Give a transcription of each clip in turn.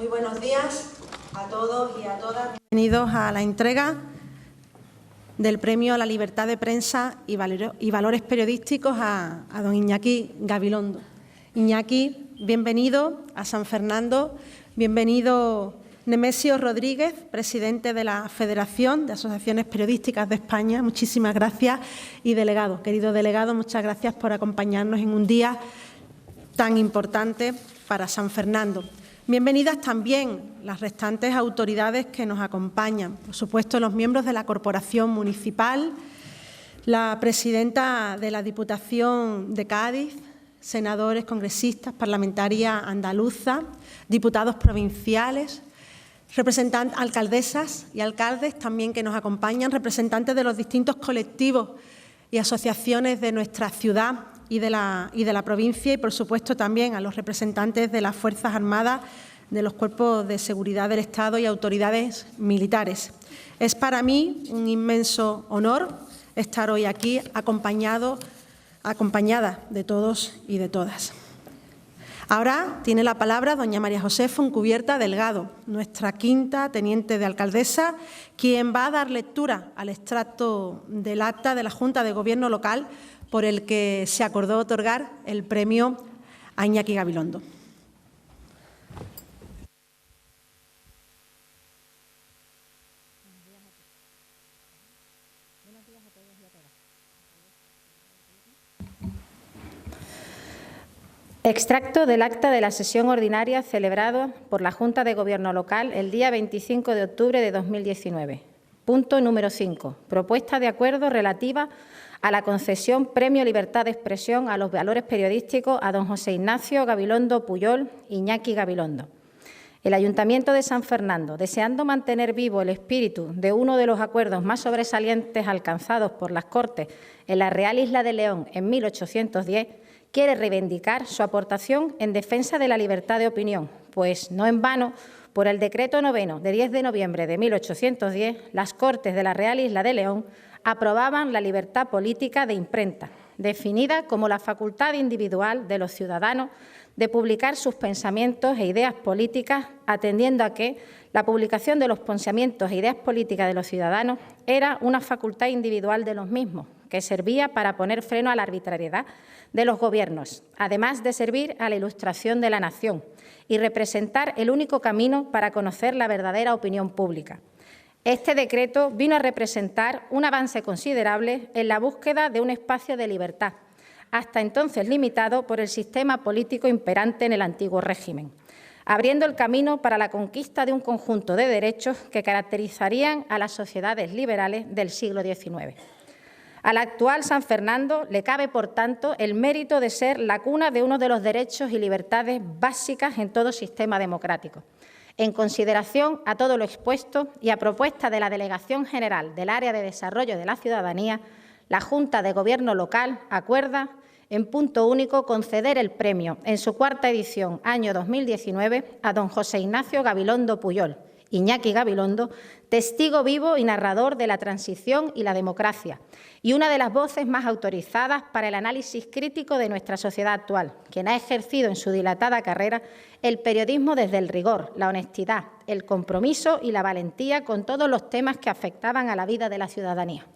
Muy buenos días a todos y a todas. Bienvenidos a la entrega del Premio a la Libertad de Prensa y Valores Periodísticos a don Iñaki Gabilondo. Iñaki, bienvenido a San Fernando, bienvenido Nemesio Rodríguez, presidente de la Federación de Asociaciones Periodísticas de España. Muchísimas gracias. Y delegado, querido delegado, muchas gracias por acompañarnos en un día tan importante para San Fernando. Bienvenidas también las restantes autoridades que nos acompañan, por supuesto los miembros de la Corporación Municipal, la presidenta de la Diputación de Cádiz, senadores, congresistas, parlamentarias andaluzas, diputados provinciales, representantes, alcaldesas y alcaldes también que nos acompañan, representantes de los distintos colectivos y asociaciones de nuestra ciudad y de la provincia y, por supuesto, también a los representantes de las Fuerzas Armadas, de los cuerpos de seguridad del Estado y autoridades militares. Es para mí un inmenso honor estar hoy aquí acompañada de todos y de todas. Ahora tiene la palabra doña María José Fontcubierta Delgado, nuestra quinta teniente de alcaldesa, quien va a dar lectura al extracto del acta de la Junta de Gobierno local por el que se acordó otorgar el premio a Iñaki Gabilondo. Extracto del acta de la sesión ordinaria celebrada por la Junta de Gobierno local el día 25 de octubre de 2019. Punto número 5. Propuesta de acuerdo relativa a la concesión Premio Libertad de Expresión a los Valores Periodísticos a don José Ignacio Gabilondo Puyol, Iñaki Gabilondo. El Ayuntamiento de San Fernando, deseando mantener vivo el espíritu de uno de los acuerdos más sobresalientes alcanzados por las Cortes en la Real Isla de León en 1810, quiere reivindicar su aportación en defensa de la libertad de opinión, pues no en vano, por el Decreto 9 de 10 de noviembre de 1810, las Cortes de la Real Isla de León aprobaban la libertad política de imprenta, definida como la facultad individual de los ciudadanos de publicar sus pensamientos e ideas políticas, atendiendo a que la publicación de los pensamientos e ideas políticas de los ciudadanos era una facultad individual de los mismos, que servía para poner freno a la arbitrariedad de los gobiernos, además de servir a la ilustración de la nación y representar el único camino para conocer la verdadera opinión pública. Este decreto vino a representar un avance considerable en la búsqueda de un espacio de libertad, hasta entonces limitado por el sistema político imperante en el antiguo régimen, abriendo el camino para la conquista de un conjunto de derechos que caracterizarían a las sociedades liberales del siglo XIX. Al actual San Fernando le cabe, por tanto, el mérito de ser la cuna de uno de los derechos y libertades básicas en todo sistema democrático. En consideración a todo lo expuesto y a propuesta de la Delegación General del Área de Desarrollo de la Ciudadanía, la Junta de Gobierno local acuerda, en punto único, conceder el premio en su cuarta edición, año 2019, a don José Ignacio Gabilondo Puyol, Iñaki Gabilondo, testigo vivo y narrador de la transición y la democracia, y una de las voces más autorizadas para el análisis crítico de nuestra sociedad actual, quien ha ejercido en su dilatada carrera el periodismo desde el rigor, la honestidad, el compromiso y la valentía con todos los temas que afectaban a la vida de la ciudadanía.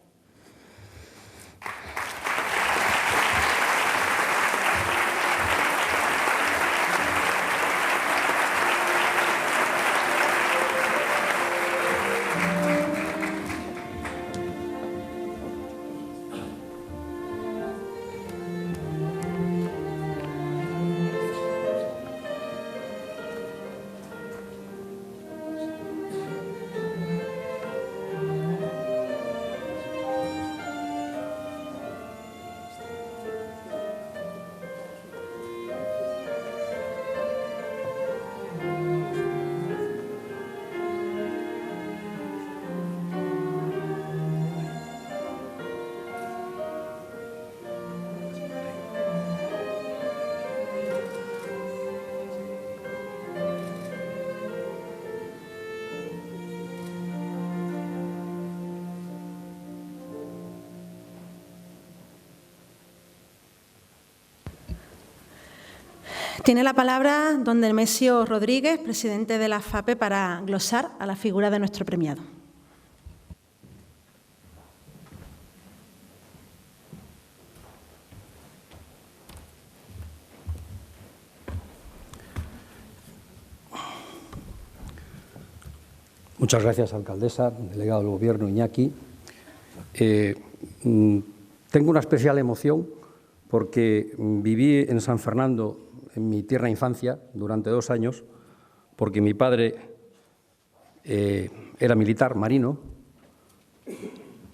Tiene la palabra don Nemesio Rodríguez, presidente de la FAPE, para glosar a la figura de nuestro premiado. Muchas gracias, alcaldesa, delegado del Gobierno, Iñaki. Tengo una especial emoción porque viví en San Fernando en mi tierna infancia durante 2 años, porque mi padre era militar, marino,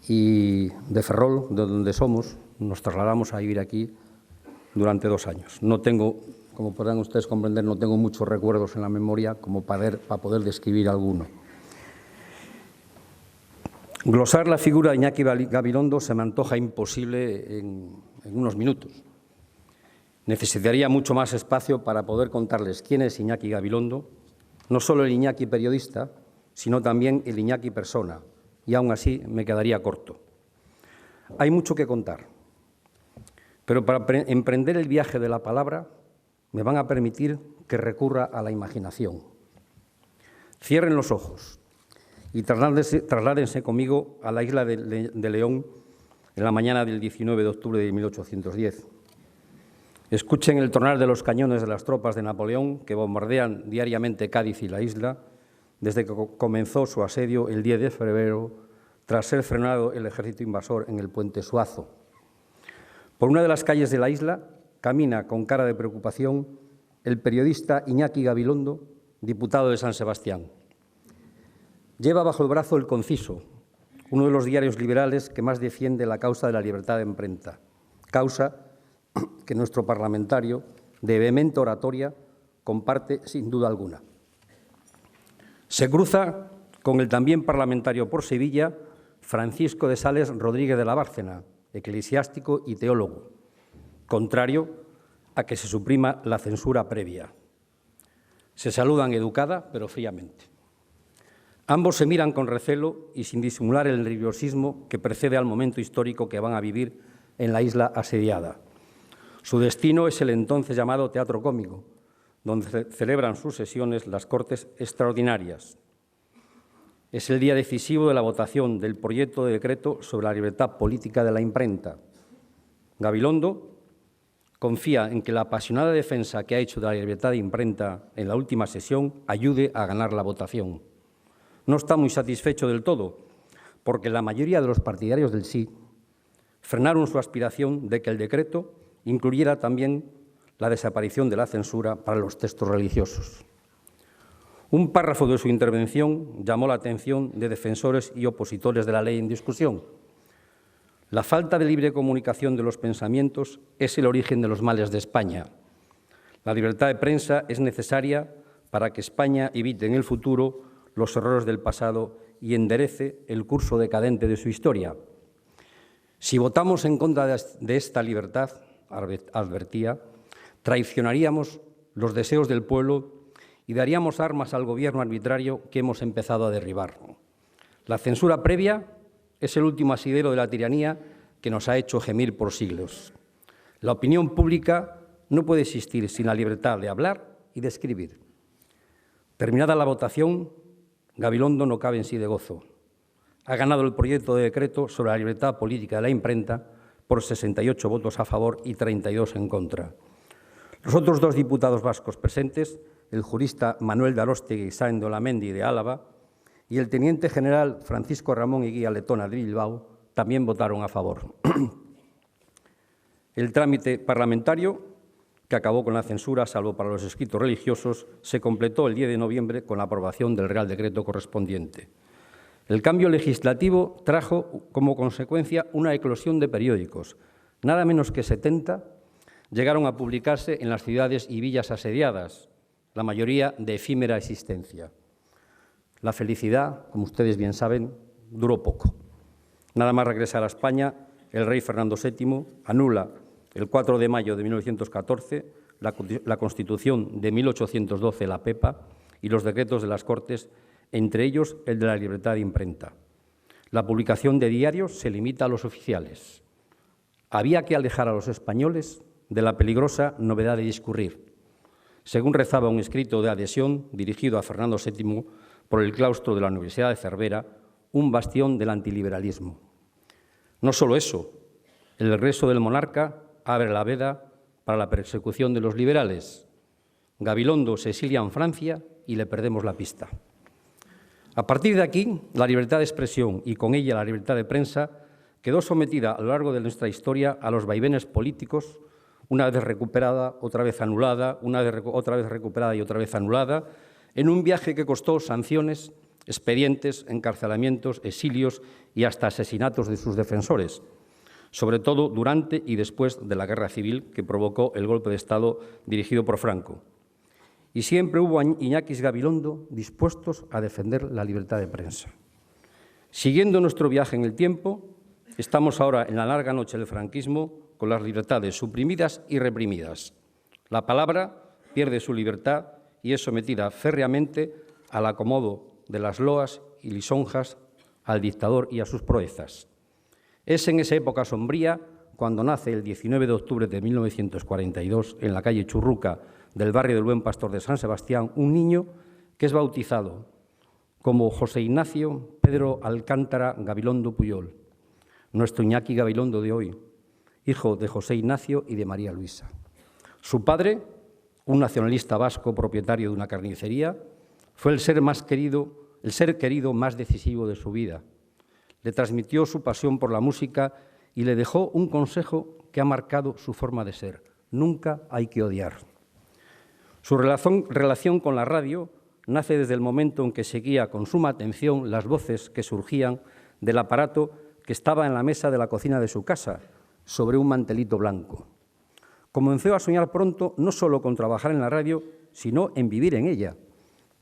y de Ferrol, de donde somos, nos trasladamos a vivir aquí durante 2 años. No tengo, como podrán ustedes comprender, no tengo muchos recuerdos en la memoria como para poder describir alguno. Glosar la figura de Iñaki Gabilondo se me antoja imposible en unos minutos. Necesitaría mucho más espacio para poder contarles quién es Iñaki Gabilondo, no solo el Iñaki periodista, sino también el Iñaki persona, y aún así me quedaría corto. Hay mucho que contar, pero para emprender el viaje de la palabra me van a permitir que recurra a la imaginación. Cierren los ojos y trasládense conmigo a la isla de León en la mañana del 19 de octubre de 1810. Escuchen el tronar de los cañones de las tropas de Napoleón que bombardean diariamente Cádiz y la isla desde que comenzó su asedio el 10 de febrero tras ser frenado el ejército invasor en el puente Suazo. Por una de las calles de la isla camina con cara de preocupación el periodista Iñaki Gabilondo, diputado de San Sebastián. Lleva bajo el brazo El Conciso, uno de los diarios liberales que más defiende la causa de la libertad de imprenta, causa que nuestro parlamentario, de vehemente oratoria, comparte sin duda alguna. Se cruza con el también parlamentario por Sevilla, Francisco de Sales Rodríguez de la Bárcena, eclesiástico y teólogo, contrario a que se suprima la censura previa. Se saludan educada, pero fríamente. Ambos se miran con recelo y sin disimular el nerviosismo que precede al momento histórico que van a vivir en la isla asediada. Su destino es el entonces llamado Teatro Cómico, donde celebran sus sesiones las Cortes Extraordinarias. Es el día decisivo de la votación del proyecto de decreto sobre la libertad política de la imprenta. Gabilondo confía en que la apasionada defensa que ha hecho de la libertad de imprenta en la última sesión ayude a ganar la votación. No está muy satisfecho del todo, porque la mayoría de los partidarios del sí frenaron su aspiración de que el decreto incluyera también la desaparición de la censura para los textos religiosos. Un párrafo de su intervención llamó la atención de defensores y opositores de la ley en discusión. La falta de libre comunicación de los pensamientos es el origen de los males de España. La libertad de prensa es necesaria para que España evite en el futuro los errores del pasado y enderece el curso decadente de su historia. Si votamos en contra de esta libertad, advertía, traicionaríamos los deseos del pueblo y daríamos armas al gobierno arbitrario que hemos empezado a derribar. La censura previa es el último asidero de la tiranía que nos ha hecho gemir por siglos. La opinión pública no puede existir sin la libertad de hablar y de escribir. Terminada la votación, Gabilondo no cabe en sí de gozo. Ha ganado el proyecto de decreto sobre la libertad política de la imprenta por 68 votos a favor y 32 en contra. Los otros 2 diputados vascos presentes, el jurista Manuel de Aróstegui Sáenz de Olamendi de Álava y el teniente general Francisco Ramón Eguía Letona de Bilbao, también votaron a favor. El trámite parlamentario, que acabó con la censura, salvo para los escritos religiosos, se completó el 10 de noviembre con la aprobación del Real Decreto correspondiente. El cambio legislativo trajo como consecuencia una eclosión de periódicos. Nada menos que 70 llegaron a publicarse en las ciudades y villas asediadas, la mayoría de efímera existencia. La felicidad, como ustedes bien saben, duró poco. Nada más regresar a España, el rey Fernando VII anula el 4 de mayo de 1914 la Constitución de 1812, la PEPA, y los decretos de las Cortes, entre ellos el de la libertad de imprenta. La publicación de diarios se limita a los oficiales. Había que alejar a los españoles de la peligrosa novedad de discurrir. según rezaba un escrito de adhesión dirigido a Fernando VII por el claustro de la Universidad de Cervera, un bastión del antiliberalismo. No solo eso, el regreso del monarca abre la veda para la persecución de los liberales. Gabilondo se exilia en Francia y le perdemos la pista. A partir de aquí, la libertad de expresión y con ella la libertad de prensa quedó sometida a lo largo de nuestra historia a los vaivenes políticos, una vez recuperada, otra vez anulada, otra vez recuperada y otra vez anulada, en un viaje que costó sanciones, expedientes, encarcelamientos, exilios y hasta asesinatos de sus defensores, sobre todo durante y después de la guerra civil que provocó el golpe de Estado dirigido por Franco. Y siempre hubo Iñakis Gabilondo dispuestos a defender la libertad de prensa. Siguiendo nuestro viaje en el tiempo, estamos ahora en la larga noche del franquismo con las libertades suprimidas y reprimidas. La palabra pierde su libertad y es sometida férreamente al acomodo de las loas y lisonjas al dictador y a sus proezas. Es en esa época sombría cuando nace el 19 de octubre de 1942 en la calle Churruca del barrio del Buen Pastor de San Sebastián un niño que es bautizado como José Ignacio Pedro Alcántara Gabilondo Puyol, nuestro Iñaki Gabilondo de hoy, hijo de José Ignacio y de María Luisa. Su padre, un nacionalista vasco propietario de una carnicería, fue el ser querido más decisivo de su vida. Le transmitió su pasión por la música y le dejó un consejo que ha marcado su forma de ser: nunca hay que odiar. Su relación con la radio nace desde el momento en que seguía con suma atención las voces que surgían del aparato que estaba en la mesa de la cocina de su casa, sobre un mantelito blanco. Comenzó a soñar pronto no solo con trabajar en la radio, sino en vivir en ella,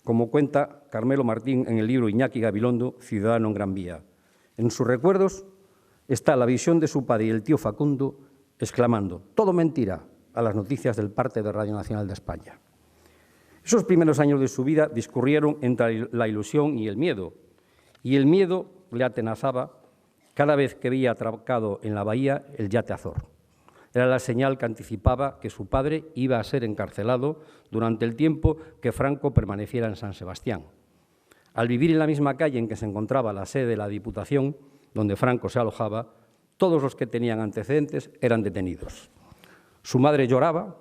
como cuenta Carmelo Martín en el libro Iñaki Gabilondo, Ciudadano en Gran Vía. En sus recuerdos está la visión de su padre y el tío Facundo exclamando: «Todo mentira», a las noticias del parte de Radio Nacional de España. Esos primeros años de su vida discurrieron entre la ilusión y el miedo le atenazaba cada vez que veía atracado en la bahía el yate Azor. Era la señal que anticipaba que su padre iba a ser encarcelado durante el tiempo que Franco permaneciera en San Sebastián. Al vivir en la misma calle en que se encontraba la sede de la Diputación, donde Franco se alojaba, todos los que tenían antecedentes eran detenidos. Su madre lloraba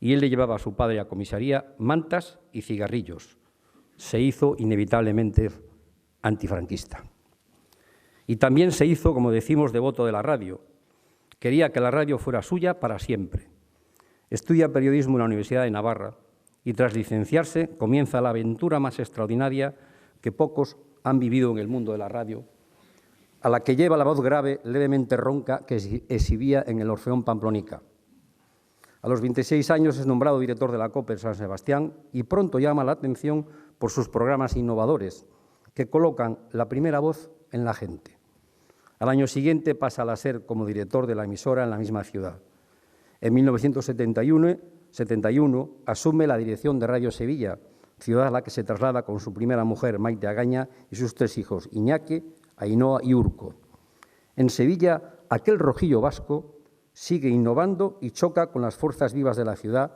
y él le llevaba a su padre a comisaría mantas y cigarrillos. Se hizo inevitablemente antifranquista. Y también se hizo, como decimos, devoto de la radio. Quería que la radio fuera suya para siempre. Estudia periodismo en la Universidad de Navarra y tras licenciarse comienza la aventura más extraordinaria que pocos han vivido en el mundo de la radio, a la que lleva la voz grave, levemente ronca, que exhibía en el Orfeón Pamplonica. A los 26 años es nombrado director de la COPE de San Sebastián y pronto llama la atención por sus programas innovadores, que colocan la primera voz en la gente. Al año siguiente pasa a ser como director de la emisora en la misma ciudad. En 1971 asume la dirección de Radio Sevilla, ciudad a la que se traslada con su primera mujer, Maite Agaña, y sus 3 hijos, Iñaki, Ainhoa y Urco. En Sevilla, aquel rojillo vasco sigue innovando y choca con las fuerzas vivas de la ciudad,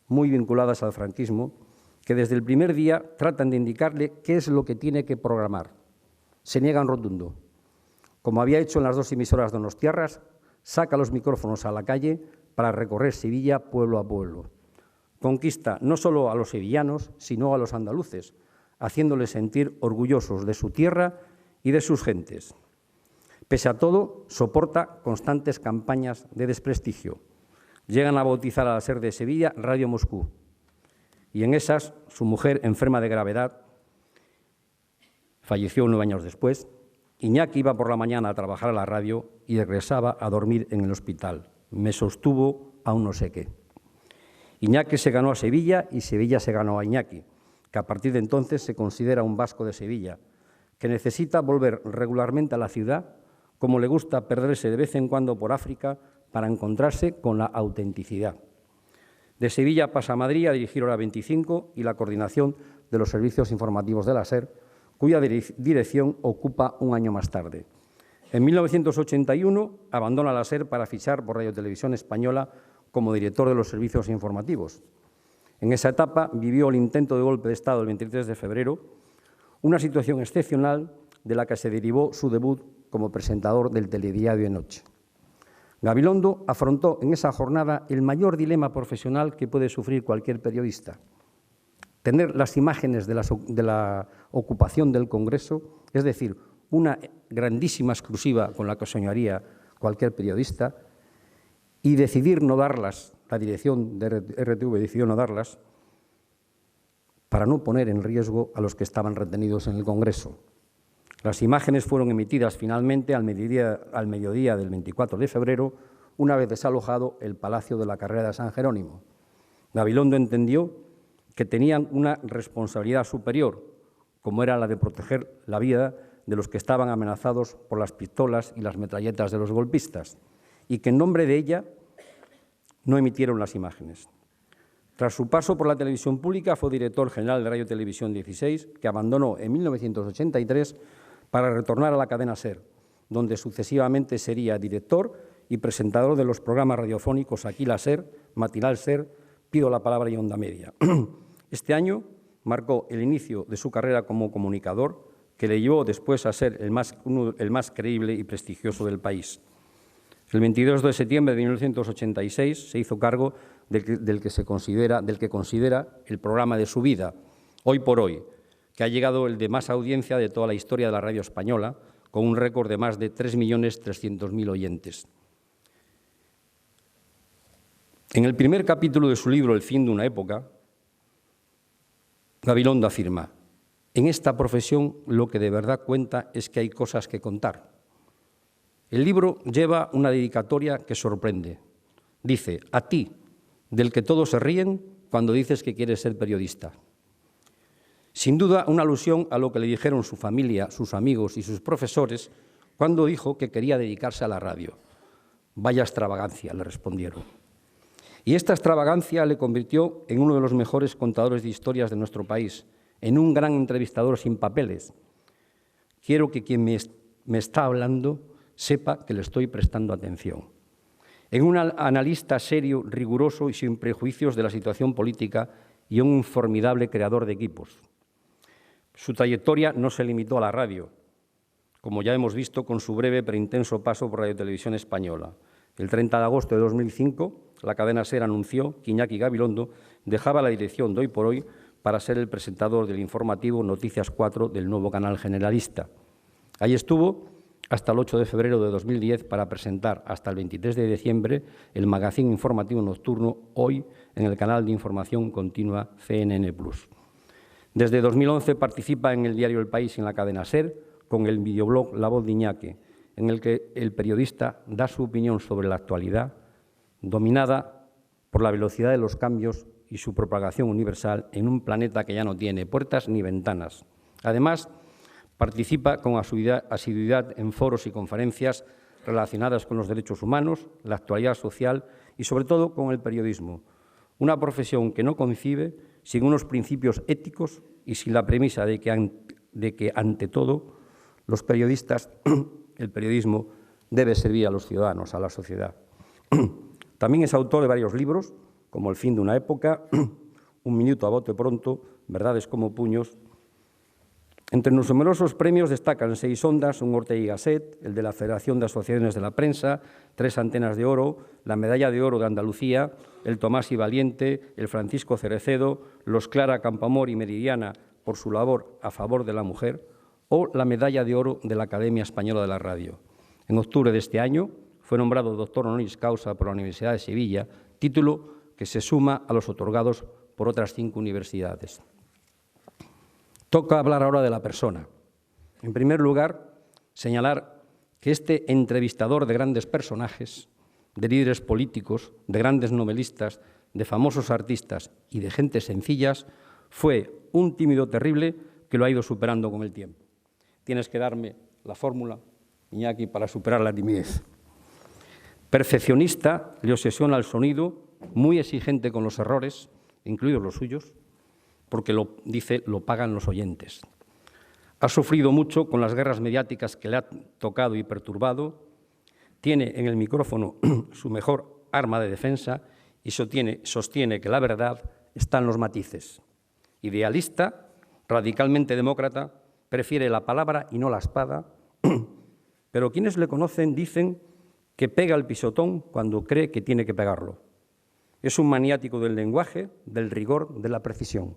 muy vinculadas al franquismo, que desde el primer día tratan de indicarle qué es lo que tiene que programar. Se niegan rotundo. Como había hecho en las 2 emisoras donostiarras, saca los micrófonos a la calle para recorrer Sevilla pueblo a pueblo. Conquista no solo a los sevillanos, sino a los andaluces, haciéndoles sentir orgullosos de su tierra y de sus gentes. Pese a todo, soporta constantes campañas de desprestigio. Llegan a bautizar a la SER de Sevilla Radio Moscú. Y en esas, su mujer, enferma de gravedad, falleció 9 años después. Iñaki iba por la mañana a trabajar a la radio y regresaba a dormir en el hospital. Me sostuvo aún no sé qué. Iñaki se ganó a Sevilla y Sevilla se ganó a Iñaki, que a partir de entonces se considera un vasco de Sevilla, que necesita volver regularmente a la ciudad, como le gusta perderse de vez en cuando por África para encontrarse con la autenticidad. De Sevilla pasa a Madrid a dirigir Hora 25 y la coordinación de los servicios informativos de la SER, cuya dirección ocupa un año más tarde. En 1981 abandona la SER para fichar por Radio Televisión Española como director de los servicios informativos. En esa etapa vivió el intento de golpe de Estado del 23 de febrero, una situación excepcional de la que se derivó su debut como presentador del telediario de noche. Gabilondo afrontó en esa jornada el mayor dilema profesional que puede sufrir cualquier periodista: tener las imágenes de la ocupación del Congreso, es decir, una grandísima exclusiva con la que soñaría cualquier periodista, y decidir no darlas, la dirección de RTV decidió no darlas, para no poner en riesgo a los que estaban retenidos en el Congreso. Las imágenes fueron emitidas finalmente al mediodía del 24 de febrero, una vez desalojado el Palacio de la Carrera de San Jerónimo. Gabilondo entendió que tenían una responsabilidad superior, como era la de proteger la vida de los que estaban amenazados por las pistolas y las metralletas de los golpistas, y que en nombre de ella no emitieron las imágenes. Tras su paso por la televisión pública, fue director general de Radio Televisión 16, que abandonó en 1983 para retornar a la cadena SER, donde sucesivamente sería director y presentador de los programas radiofónicos Aquí la SER, Matinal SER, Pido la Palabra y Onda Media. Este año marcó el inicio de su carrera como comunicador, que le llevó después a ser el más creíble y prestigioso del país. El 22 de septiembre de 1986 se hizo cargo del que considera el programa de su vida, Hoy por Hoy, que ha llegado el de más audiencia de toda la historia de la radio española, con un récord de más de 3.300.000 oyentes. En el primer capítulo de su libro El fin de una época, Gabilondo afirma: en esta profesión lo que de verdad cuenta es que hay cosas que contar. El libro lleva una dedicatoria que sorprende. Dice: a ti, del que todos se ríen cuando dices que quieres ser periodista. Sin duda, una alusión a lo que le dijeron su familia, sus amigos y sus profesores cuando dijo que quería dedicarse a la radio. Vaya extravagancia, le respondieron. Y esta extravagancia le convirtió en uno de los mejores contadores de historias de nuestro país, en un gran entrevistador sin papeles. Quiero que quien me está hablando sepa que le estoy prestando atención. En un analista serio, riguroso y sin prejuicios de la situación política y un formidable creador de equipos. Su trayectoria no se limitó a la radio, como ya hemos visto con su breve pero intenso paso por Radio Televisión Española. El 30 de agosto de 2005, la cadena SER anunció que Iñaki Gabilondo dejaba la dirección de Hoy por Hoy para ser el presentador del informativo Noticias 4 del nuevo canal generalista. Ahí estuvo hasta el 8 de febrero de 2010 para presentar hasta el 23 de diciembre el magazín informativo nocturno Hoy en el canal de información continua CNN+. Desde 2011 participa en el diario El País y en la cadena SER con el videoblog La Voz de Iñaki, en el que el periodista da su opinión sobre la actualidad, dominada por la velocidad de los cambios y su propagación universal en un planeta que ya no tiene puertas ni ventanas. Además, participa con asiduidad en foros y conferencias relacionadas con los derechos humanos, la actualidad social y, sobre todo, con el periodismo, una profesión que no concibe sin unos principios éticos y sin la premisa de que ante todo, los periodistas, el periodismo debe servir a los ciudadanos, a la sociedad. También es autor de varios libros, como El fin de una época, Un minuto a bote pronto, Verdades como puños. Entre los numerosos premios destacan 6 Ondas, un Ortega y Gasset, el de la Federación de Asociaciones de la Prensa, 3 Antenas de Oro, la Medalla de Oro de Andalucía, el Tomás y Valiente, el Francisco Cerecedo, los Clara Campoamor y Meridiana por su labor a favor de la mujer, o la Medalla de Oro de la Academia Española de la Radio. En octubre de este año fue nombrado doctor honoris causa por la Universidad de Sevilla, título que se suma a los otorgados por otras 5 universidades. Toca hablar ahora de la persona. En primer lugar, señalar que este entrevistador de grandes personajes, de líderes políticos, de grandes novelistas, de famosos artistas y de gentes sencillas, fue un tímido terrible que lo ha ido superando con el tiempo. Tienes que darme la fórmula, Iñaki, para superar la timidez. Perfeccionista, le obsesiona el sonido, muy exigente con los errores, incluidos los suyos, porque lo pagan los oyentes. Ha sufrido mucho con las guerras mediáticas que le ha tocado y perturbado, tiene en el micrófono su mejor arma de defensa y sostiene que la verdad está en los matices. Idealista, radicalmente demócrata, prefiere la palabra y no la espada, pero quienes le conocen dicen que pega el pisotón cuando cree que tiene que pegarlo. Es un maniático del lenguaje, del rigor, de la precisión.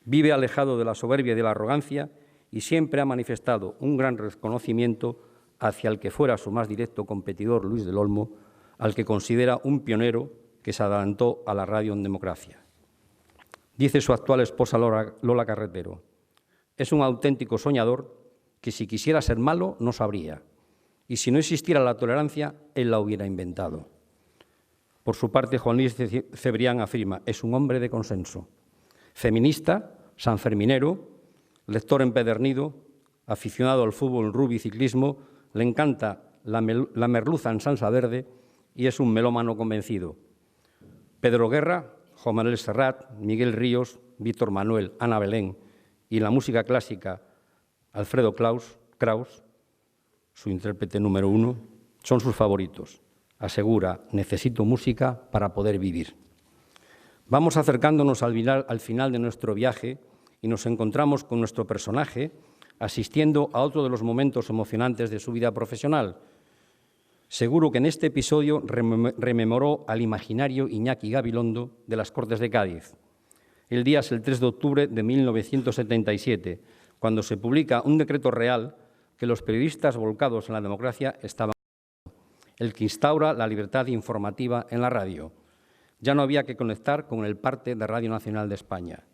Vive alejado de la soberbia y de la arrogancia y siempre ha manifestado un gran reconocimiento hacia el que fuera su más directo competidor, Luis del Olmo, al que considera un pionero que se adelantó a la radio en democracia. Dice su actual esposa Lola Carretero: es un auténtico soñador que si quisiera ser malo no sabría, y si no existiera la tolerancia, él la hubiera inventado. Por su parte, Juan Luis Cebrián afirma: es un hombre de consenso, feminista, sanferminero, lector empedernido, aficionado al fútbol, rugby y ciclismo, le encanta la merluza en salsa verde y es un melómano convencido. Pedro Guerra, Juan Manuel Serrat, Miguel Ríos, Víctor Manuel, Ana Belén y en la música clásica Alfredo Kraus, su intérprete número 1, son sus favoritos. Asegura: necesito música para poder vivir. Vamos acercándonos al final de nuestro viaje y nos encontramos con nuestro personaje asistiendo a otro de los momentos emocionantes de su vida profesional. Seguro que en este episodio rememoró al imaginario Iñaki Gabilondo de las Cortes de Cádiz. El día es el 3 de octubre de 1977, cuando se publica un decreto real que los periodistas volcados en la democracia estaban, el que instaura la libertad informativa en la radio. Ya no había que conectar con el parte de Radio Nacional de España.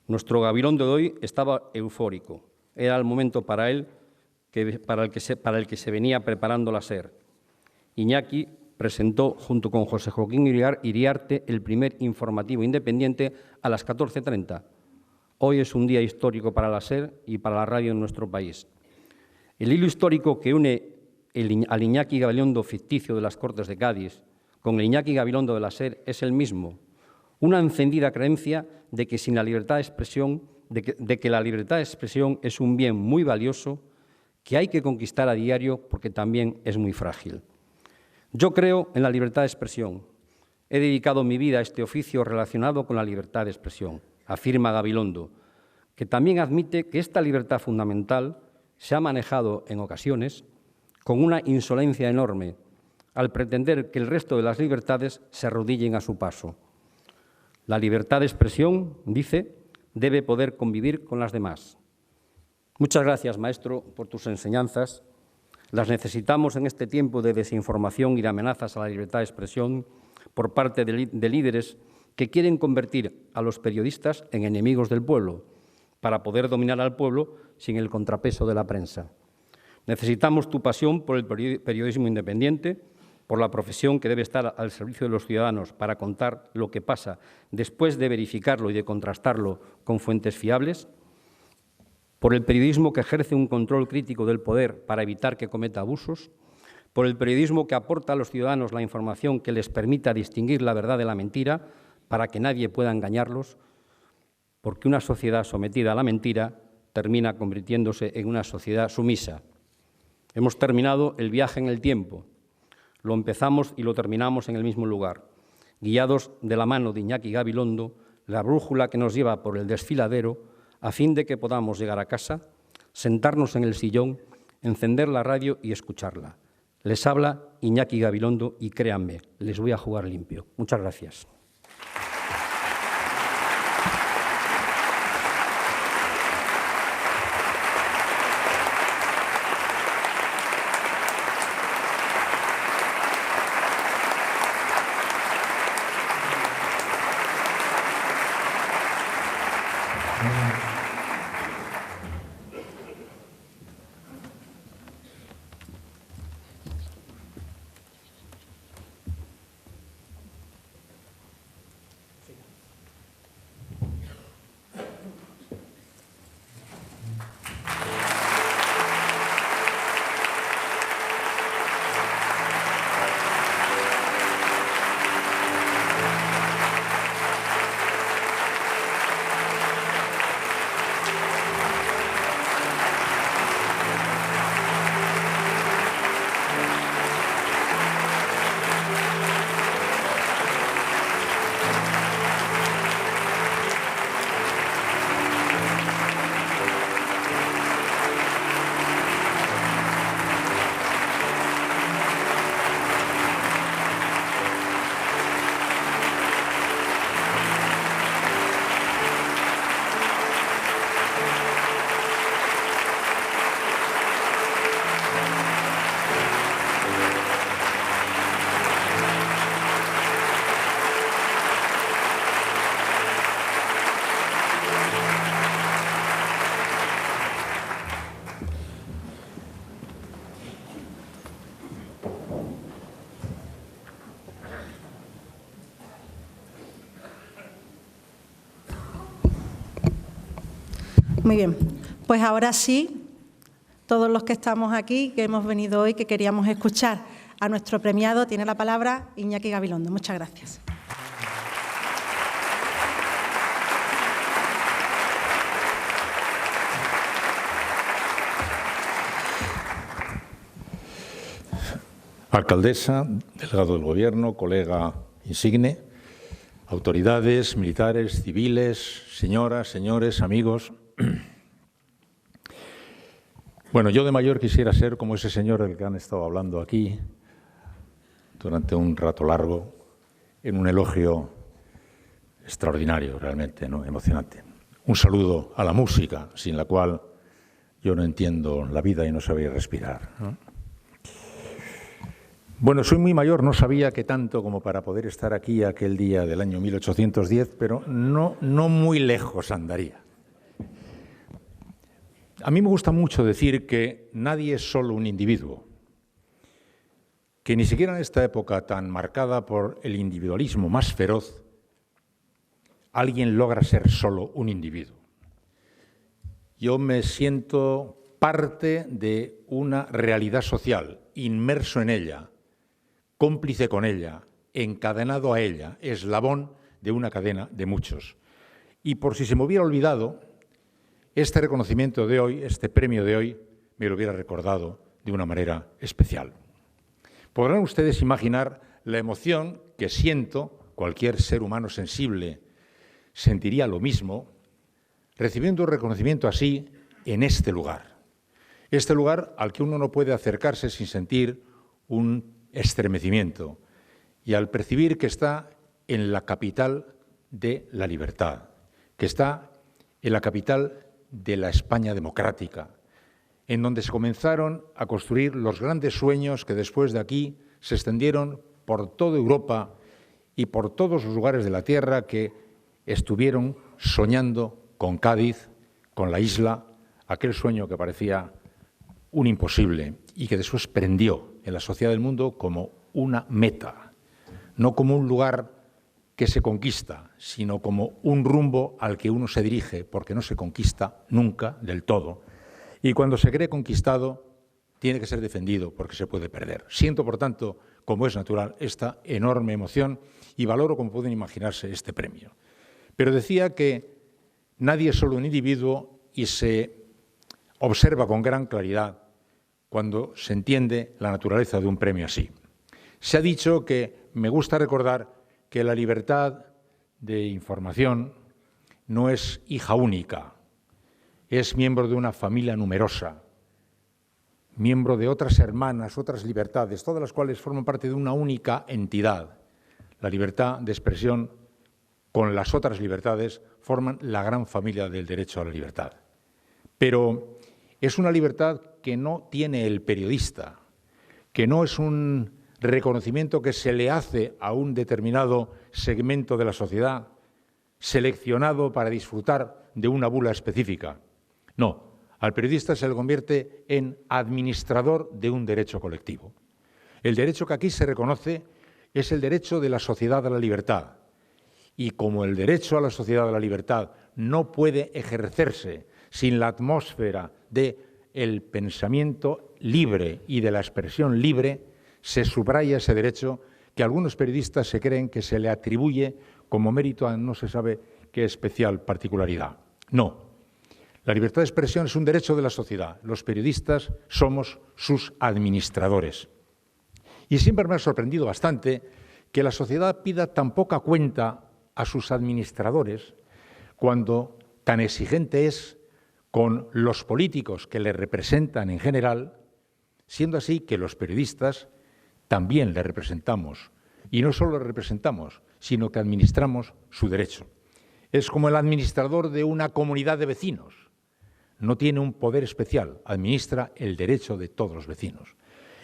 Nuestro Gabilondo de hoy estaba eufórico. Era el momento para él para el que se venía preparando la SER. Iñaki presentó, junto con José Joaquín Iriarte, el primer informativo independiente a las 14:30. Hoy es un día histórico para la SER y para la radio en nuestro país. El hilo histórico que une al Iñaki Gabilondo ficticio de las Cortes de Cádiz con el Iñaki Gabilondo de la SER es el mismo: una encendida creencia de que sin la libertad de expresión, la libertad de expresión es un bien muy valioso que hay que conquistar a diario porque también es muy frágil. Yo creo en la libertad de expresión. He dedicado mi vida a este oficio relacionado con la libertad de expresión, afirma Gabilondo, que también admite que esta libertad fundamental se ha manejado en ocasiones con una insolencia enorme al pretender que el resto de las libertades se arrodillen a su paso. La libertad de expresión, dice, debe poder convivir con las demás. Muchas gracias, maestro, por tus enseñanzas. Las necesitamos en este tiempo de desinformación y de amenazas a la libertad de expresión por parte de líderes que quieren convertir a los periodistas en enemigos del pueblo para poder dominar al pueblo sin el contrapeso de la prensa. Necesitamos tu pasión por el periodismo independiente, por la profesión que debe estar al servicio de los ciudadanos para contar lo que pasa después de verificarlo y de contrastarlo con fuentes fiables, por el periodismo que ejerce un control crítico del poder para evitar que cometa abusos, por el periodismo que aporta a los ciudadanos la información que les permita distinguir la verdad de la mentira para que nadie pueda engañarlos, porque una sociedad sometida a la mentira termina convirtiéndose en una sociedad sumisa. Hemos terminado el viaje en el tiempo. Lo empezamos y lo terminamos en el mismo lugar, guiados de la mano de Iñaki Gabilondo, la brújula que nos lleva por el desfiladero, a fin de que podamos llegar a casa, sentarnos en el sillón, encender la radio y escucharla. Les habla Iñaki Gabilondo y créanme, les voy a jugar limpio. Muchas gracias. Muy bien, pues ahora sí, todos los que estamos aquí, que hemos venido hoy, que queríamos escuchar a nuestro premiado, tiene la palabra Iñaki Gabilondo. Muchas gracias. Alcaldesa, delegado del Gobierno, colega insigne, autoridades, militares, civiles, señoras, señores, amigos. Bueno, yo de mayor quisiera ser como ese señor del que han estado hablando aquí durante un rato largo, en un elogio extraordinario, realmente, ¿no? Emocionante. Un saludo a la música, sin la cual yo no entiendo la vida y no sabría respirar, ¿no? Bueno, soy muy mayor, no sabía que tanto como para poder estar aquí aquel día del año 1810, pero no muy lejos andaría. A mí me gusta mucho decir que nadie es solo un individuo, que ni siquiera en esta época tan marcada por el individualismo más feroz, alguien logra ser solo un individuo. Yo me siento parte de una realidad social, inmerso en ella, cómplice con ella, encadenado a ella, eslabón de una cadena de muchos. Y por si se me hubiera olvidado, este reconocimiento de hoy, este premio de hoy, me lo hubiera recordado de una manera especial. Podrán ustedes imaginar la emoción que siento, cualquier ser humano sensible sentiría lo mismo, recibiendo un reconocimiento así en este lugar. Este lugar al que uno no puede acercarse sin sentir un estremecimiento y al percibir que está en la capital de la libertad, que está en la capital de la España democrática, en donde se comenzaron a construir los grandes sueños que después de aquí se extendieron por toda Europa y por todos los lugares de la tierra que estuvieron soñando con Cádiz, con la isla, aquel sueño que parecía un imposible y que después prendió en la sociedad del mundo como una meta, no como un lugar que se conquista, sino como un rumbo al que uno se dirige, porque no se conquista nunca del todo. Y cuando se cree conquistado, tiene que ser defendido porque se puede perder. Siento, por tanto, como es natural, esta enorme emoción y valoro, como pueden imaginarse, este premio. Pero decía que nadie es solo un individuo y se observa con gran claridad cuando se entiende la naturaleza de un premio así. Se ha dicho que me gusta recordar que la libertad de información no es hija única, es miembro de una familia numerosa, miembro de otras hermanas, otras libertades, todas las cuales forman parte de una única entidad. La libertad de expresión con las otras libertades forman la gran familia del derecho a la libertad. Pero es una libertad que no tiene el periodista, que no es un reconocimiento que se le hace a un determinado segmento de la sociedad, seleccionado para disfrutar de una bula específica. No, al periodista se le convierte en administrador de un derecho colectivo. El derecho que aquí se reconoce es el derecho de la sociedad a la libertad. Y como el derecho a la sociedad a la libertad no puede ejercerse sin la atmósfera del pensamiento libre y de la expresión libre, se subraya ese derecho que algunos periodistas se creen que se le atribuye como mérito a no se sabe qué especial particularidad. No. La libertad de expresión es un derecho de la sociedad. Los periodistas somos sus administradores. Y siempre me ha sorprendido bastante que la sociedad pida tan poca cuenta a sus administradores cuando tan exigente es con los políticos que le representan en general, siendo así que los periodistas también le representamos. Y no solo le representamos, sino que administramos su derecho. Es como el administrador de una comunidad de vecinos. No tiene un poder especial, administra el derecho de todos los vecinos.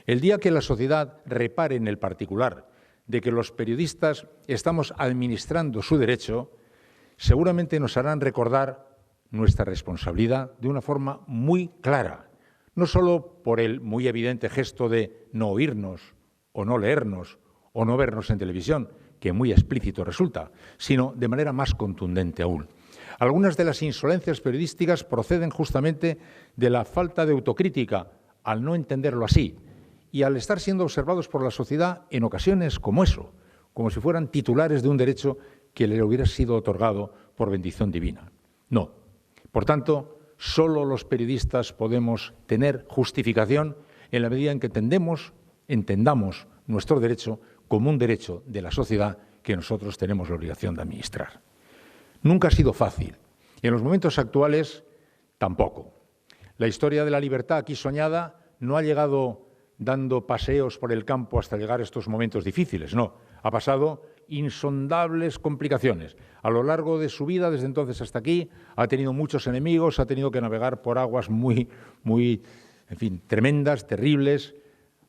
El día que la sociedad repare en el particular de que los periodistas estamos administrando su derecho, seguramente nos harán recordar nuestra responsabilidad de una forma muy clara, no solo por el muy evidente gesto de no oírnos o no leernos o no vernos en televisión, que muy explícito resulta, sino de manera más contundente aún. Algunas de las insolencias periodísticas proceden justamente de la falta de autocrítica, al no entenderlo así, y al estar siendo observados por la sociedad en ocasiones como eso, como si fueran titulares de un derecho que le hubiera sido otorgado por bendición divina. No. Por tanto, solo los periodistas podemos tener justificación en la medida en que entendamos nuestro derecho como un derecho de la sociedad que nosotros tenemos la obligación de administrar. Nunca ha sido fácil, y en los momentos actuales tampoco. La historia de la libertad aquí soñada no ha llegado dando paseos por el campo hasta llegar a estos momentos difíciles, no. Ha pasado insondables complicaciones. A lo largo de su vida, desde entonces hasta aquí, ha tenido muchos enemigos, ha tenido que navegar por aguas muy, en fin, tremendas, terribles,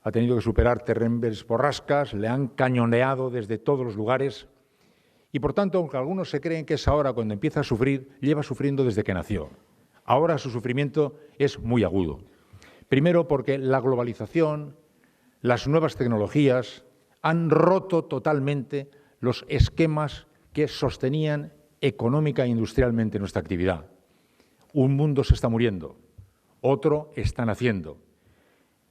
ha tenido que superar terribles borrascas, le han cañoneado desde todos los lugares y, por tanto, aunque algunos se creen que es ahora cuando empieza a sufrir, lleva sufriendo desde que nació. Ahora su sufrimiento es muy agudo. Primero porque la globalización, las nuevas tecnologías han roto totalmente los esquemas que sostenían económica e industrialmente nuestra actividad. Un mundo se está muriendo, otro está naciendo.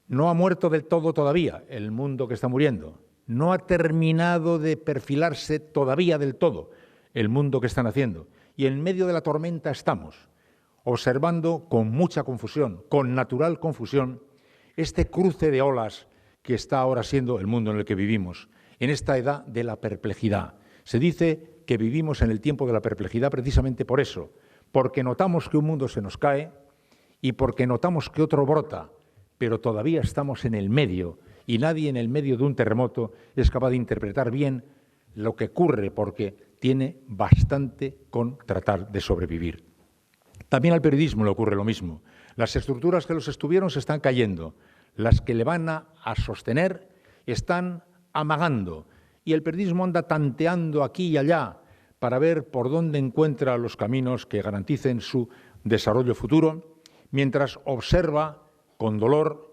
No ha muerto del todo todavía el mundo que está muriendo. No ha terminado de perfilarse todavía del todo el mundo que está naciendo. Y en medio de la tormenta estamos, observando con mucha confusión, con natural confusión, este cruce de olas que está ahora siendo el mundo en el que vivimos, en esta edad de la perplejidad. Se dice que vivimos en el tiempo de la perplejidad precisamente por eso, porque notamos que un mundo se nos cae y porque notamos que otro brota, pero todavía estamos en el medio y nadie en el medio de un terremoto es capaz de interpretar bien lo que ocurre porque tiene bastante con tratar de sobrevivir. También al periodismo le ocurre lo mismo. Las estructuras que los estuvieron se están cayendo, las que le van a sostener están amagando y el periodismo anda tanteando aquí y allá para ver por dónde encuentra los caminos que garanticen su desarrollo futuro, mientras observa con dolor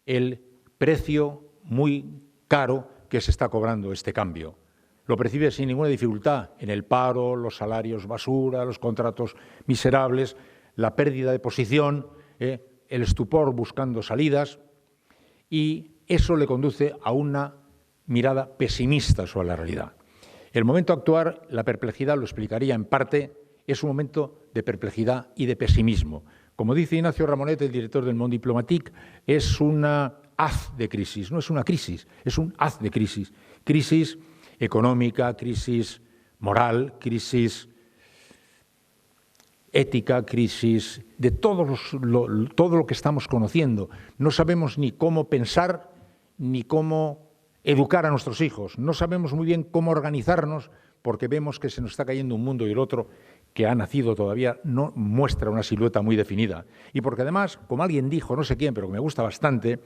el precio muy caro que se está cobrando este cambio. Lo percibe sin ninguna dificultad en el paro, los salarios basura, los contratos miserables, la pérdida de posición, el estupor buscando salidas, y eso le conduce a una mirada pesimista sobre la realidad. El momento actual, la perplejidad, lo explicaría en parte, es un momento de perplejidad y de pesimismo. Como dice Ignacio Ramonet, el director del Monde Diplomatique, es una haz de crisis, no es una crisis, es un haz de crisis. Crisis económica, crisis moral, crisis ética, crisis de todo lo que estamos conociendo. No sabemos ni cómo pensar ni cómo educar a nuestros hijos. No sabemos muy bien cómo organizarnos porque vemos que se nos está cayendo un mundo y el otro que ha nacido todavía no muestra una silueta muy definida. Y porque además, como alguien dijo, no sé quién, pero que me gusta bastante,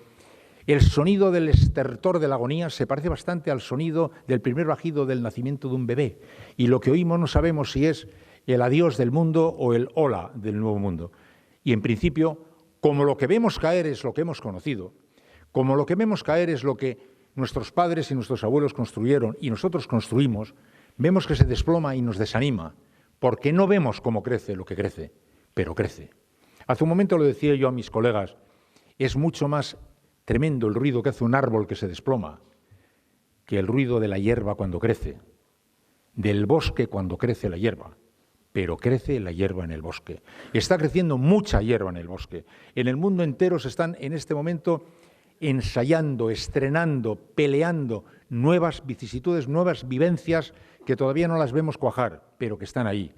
el sonido del estertor de la agonía se parece bastante al sonido del primer bajido del nacimiento de un bebé. Y lo que oímos no sabemos si es el adiós del mundo o el hola del nuevo mundo. Y en principio, como lo que vemos caer es lo que hemos conocido, como lo que vemos caer es lo que nuestros padres y nuestros abuelos construyeron y nosotros construimos, vemos que se desploma y nos desanima, porque no vemos cómo crece lo que crece, pero crece. Hace un momento lo decía yo a mis colegas, es mucho más tremendo el ruido que hace un árbol que se desploma que el ruido de la hierba cuando crece, del bosque cuando crece la hierba, pero crece la hierba en el bosque. Está creciendo mucha hierba en el bosque. En el mundo entero se están en este momento ensayando, estrenando, peleando nuevas vicisitudes, nuevas vivencias que todavía no las vemos cuajar, pero que están ahí.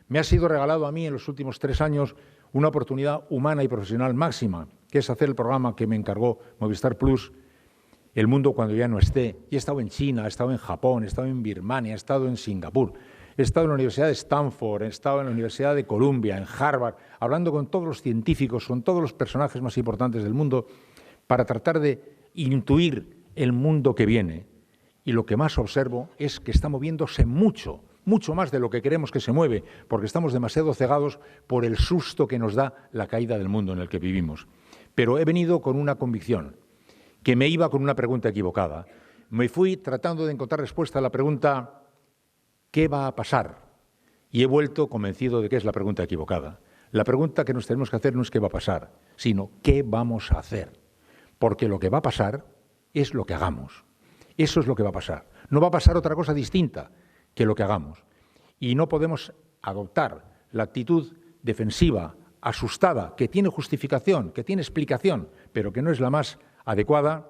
Me ha sido regalado a mí en los últimos 3 años una oportunidad humana y profesional máxima, que es hacer el programa que me encargó Movistar Plus, El mundo cuando ya no esté. Y he estado en China, he estado en Japón, he estado en Birmania, he estado en Singapur, he estado en la Universidad de Stanford, he estado en la Universidad de Columbia, en Harvard, hablando con todos los científicos, con todos los personajes más importantes del mundo, para tratar de intuir el mundo que viene. Y lo que más observo es que está moviéndose mucho, mucho más de lo que queremos que se mueve, porque estamos demasiado cegados por el susto que nos da la caída del mundo en el que vivimos. Pero he venido con una convicción, que me iba con una pregunta equivocada. Me fui tratando de encontrar respuesta a la pregunta ¿qué va a pasar? y he vuelto convencido de que es la pregunta equivocada. La pregunta que nos tenemos que hacer no es qué va a pasar, sino qué vamos a hacer. Porque lo que va a pasar es lo que hagamos. Eso es lo que va a pasar. No va a pasar otra cosa distinta que lo que hagamos. Y no podemos adoptar la actitud defensiva, asustada, que tiene justificación, que tiene explicación, pero que no es la más adecuada,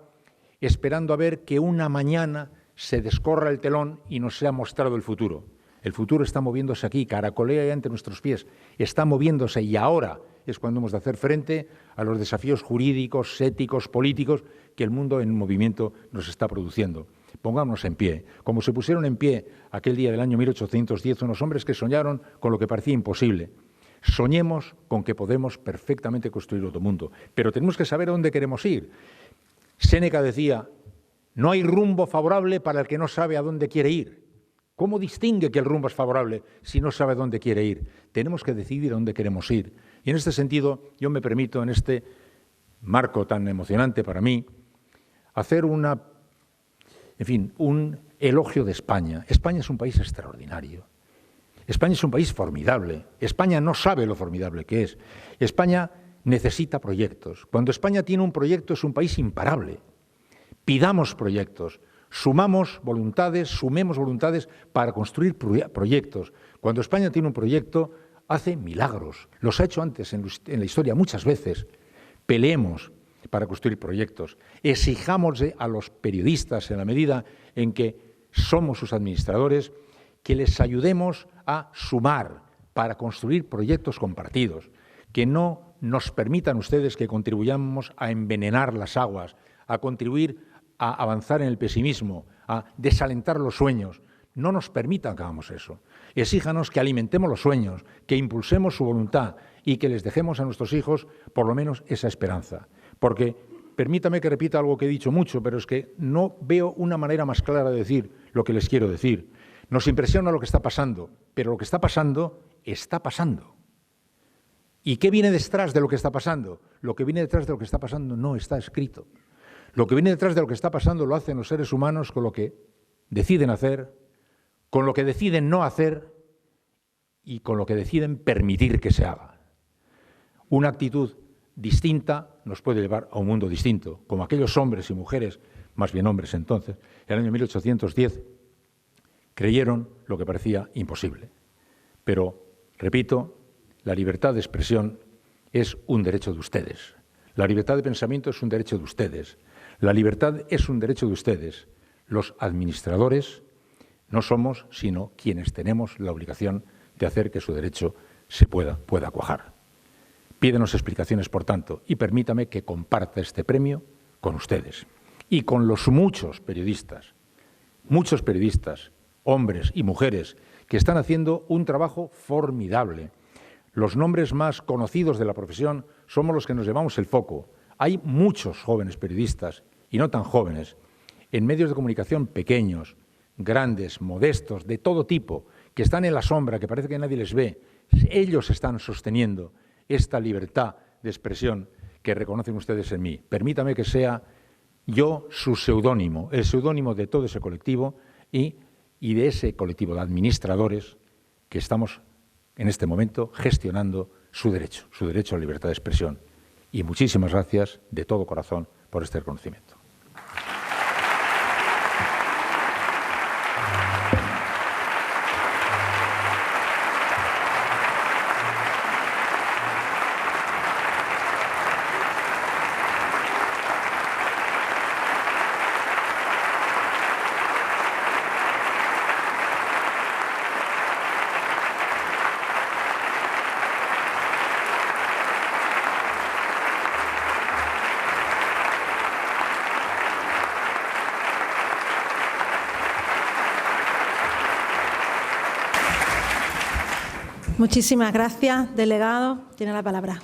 esperando a ver que una mañana se descorra el telón y nos sea mostrado el futuro. El futuro está moviéndose aquí, caracolea ya ante nuestros pies, está moviéndose y ahora es cuando hemos de hacer frente a los desafíos jurídicos, éticos, políticos que el mundo en movimiento nos está produciendo. Pongámonos en pie, como se pusieron en pie aquel día del año 1810 unos hombres que soñaron con lo que parecía imposible. Soñemos con que podemos perfectamente construir otro mundo, pero tenemos que saber a dónde queremos ir. Séneca decía, no hay rumbo favorable para el que no sabe a dónde quiere ir. ¿Cómo distingue que el rumbo es favorable si no sabe a dónde quiere ir? Tenemos que decidir a dónde queremos ir. Y en este sentido, yo me permito, en este marco tan emocionante para mí, hacer un elogio de España. España es un país extraordinario. España es un país formidable. España no sabe lo formidable que es. España necesita proyectos. Cuando España tiene un proyecto es un país imparable. Pidamos proyectos. Sumemos voluntades para construir proyectos. Cuando España tiene un proyecto, hace milagros. Los ha hecho antes en la historia muchas veces. Peleemos para construir proyectos. Exijamos a los periodistas, en la medida en que somos sus administradores, que les ayudemos a sumar para construir proyectos compartidos. Que no nos permitan ustedes que contribuyamos a envenenar las aguas, a contribuir a avanzar en el pesimismo, a desalentar los sueños. No nos permitan que hagamos eso. Exíjanos que alimentemos los sueños, que impulsemos su voluntad y que les dejemos a nuestros hijos por lo menos esa esperanza. Porque, permítame que repita algo que he dicho mucho, pero es que no veo una manera más clara de decir lo que les quiero decir. Nos impresiona lo que está pasando, pero lo que está pasando, está pasando. ¿Y qué viene detrás de lo que está pasando? Lo que viene detrás de lo que está pasando no está escrito. Lo que viene detrás de lo que está pasando lo hacen los seres humanos con lo que deciden hacer, con lo que deciden no hacer y con lo que deciden permitir que se haga. Una actitud distinta nos puede llevar a un mundo distinto, como aquellos hombres y mujeres, más bien hombres entonces, en el año 1810, creyeron lo que parecía imposible. Pero, repito, la libertad de expresión es un derecho de ustedes. La libertad de pensamiento es un derecho de ustedes. La libertad es un derecho de ustedes. Los administradores no somos sino quienes tenemos la obligación de hacer que su derecho se pueda cuajar. Pídenos explicaciones, por tanto, y permítame que comparta este premio con ustedes y con los muchos periodistas, hombres y mujeres, que están haciendo un trabajo formidable. Los nombres más conocidos de la profesión somos los que nos llevamos el foco. Hay muchos jóvenes periodistas, y no tan jóvenes, en medios de comunicación pequeños, grandes, modestos, de todo tipo, que están en la sombra, que parece que nadie les ve. Ellos están sosteniendo esta libertad de expresión que reconocen ustedes en mí. Permítame que sea yo su seudónimo, el seudónimo de todo ese colectivo y de ese colectivo de administradores que estamos en este momento gestionando su derecho a la libertad de expresión. Y muchísimas gracias de todo corazón por este reconocimiento. Muchísimas gracias, delegado. Tiene la palabra.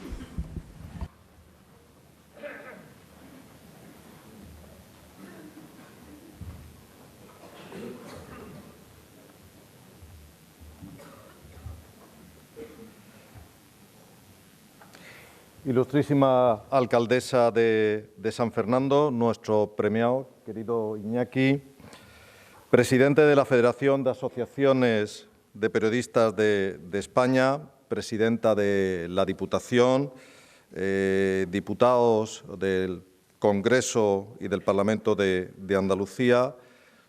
Ilustrísima alcaldesa de San Fernando, nuestro premiado, querido Iñaki, presidente de la Federación de Asociaciones de Periodistas de España, presidenta de la Diputación, diputados del Congreso y del Parlamento de Andalucía,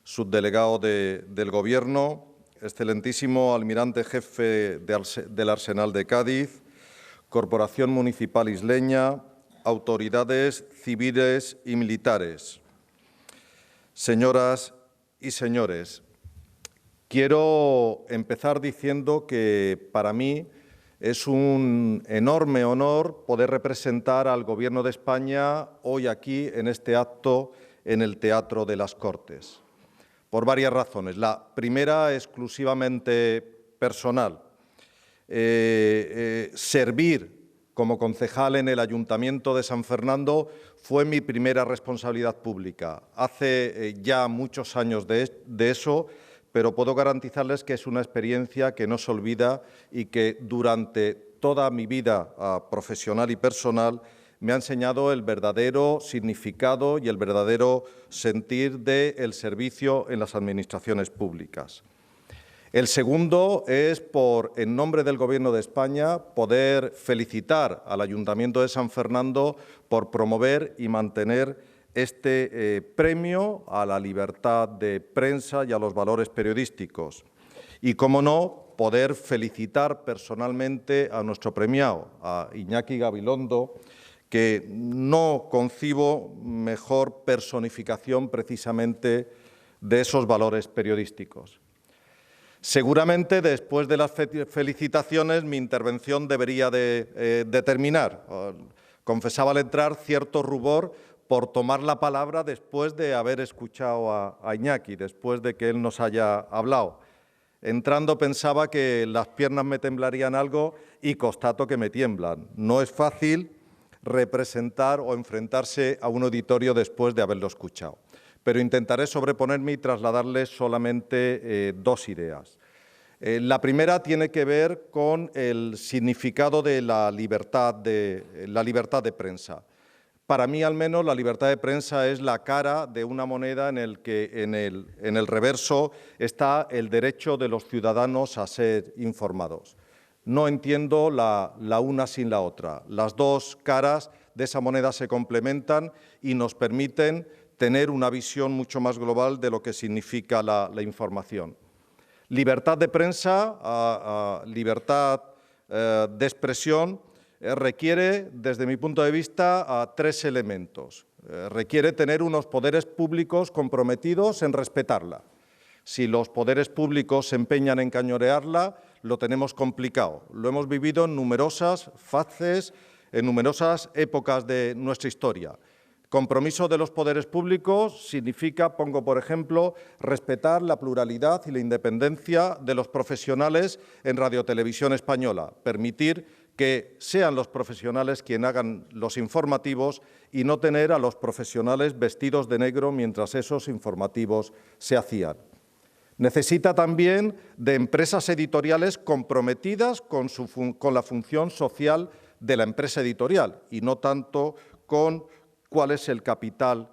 subdelegado del Gobierno, excelentísimo almirante jefe del Arsenal de Cádiz, Corporación Municipal Isleña, autoridades civiles y militares, señoras y señores, quiero empezar diciendo que para mí es un enorme honor poder representar al Gobierno de España hoy aquí en este acto en el Teatro de las Cortes, por varias razones. La primera, exclusivamente personal. Servir como concejal en el Ayuntamiento de San Fernando fue mi primera responsabilidad pública. Hace ya muchos años de eso, pero puedo garantizarles que es una experiencia que no se olvida y que durante toda mi vida profesional y personal me ha enseñado el verdadero significado y el verdadero sentir del servicio en las administraciones públicas. El segundo es, en nombre del Gobierno de España, poder felicitar al Ayuntamiento de San Fernando por promover y mantener este premio a la libertad de prensa y a los valores periodísticos. Y, cómo no, poder felicitar personalmente a nuestro premiado, a Iñaki Gabilondo, que no concibo mejor personificación precisamente de esos valores periodísticos. Seguramente, después de las felicitaciones, mi intervención debería de terminar. Confesaba al entrar cierto rubor por tomar la palabra después de haber escuchado a Iñaki, después de que él nos haya hablado. Entrando pensaba que las piernas me temblarían algo y constato que me tiemblan. No es fácil representar o enfrentarse a un auditorio después de haberlo escuchado, pero intentaré sobreponerme y trasladarles solamente dos ideas. La primera tiene que ver con el significado de la libertad de prensa. Para mí, al menos, la libertad de prensa es la cara de una moneda en el que en el reverso está el derecho de los ciudadanos a ser informados. No entiendo la una sin la otra. Las dos caras de esa moneda se complementan y nos permiten tener una visión mucho más global de lo que significa la información. Libertad de prensa, libertad de expresión, requiere, desde mi punto de vista, tres elementos. Requiere tener unos poderes públicos comprometidos en respetarla. Si los poderes públicos se empeñan en cañonearla, lo tenemos complicado. Lo hemos vivido en numerosas fases, en numerosas épocas de nuestra historia. Compromiso de los poderes públicos significa, pongo por ejemplo, respetar la pluralidad y la independencia de los profesionales en Radiotelevisión Española, permitir que sean los profesionales quienes hagan los informativos y no tener a los profesionales vestidos de negro mientras esos informativos se hacían. Necesita también de empresas editoriales comprometidas con la función social de la empresa editorial y no tanto con cuál es el capital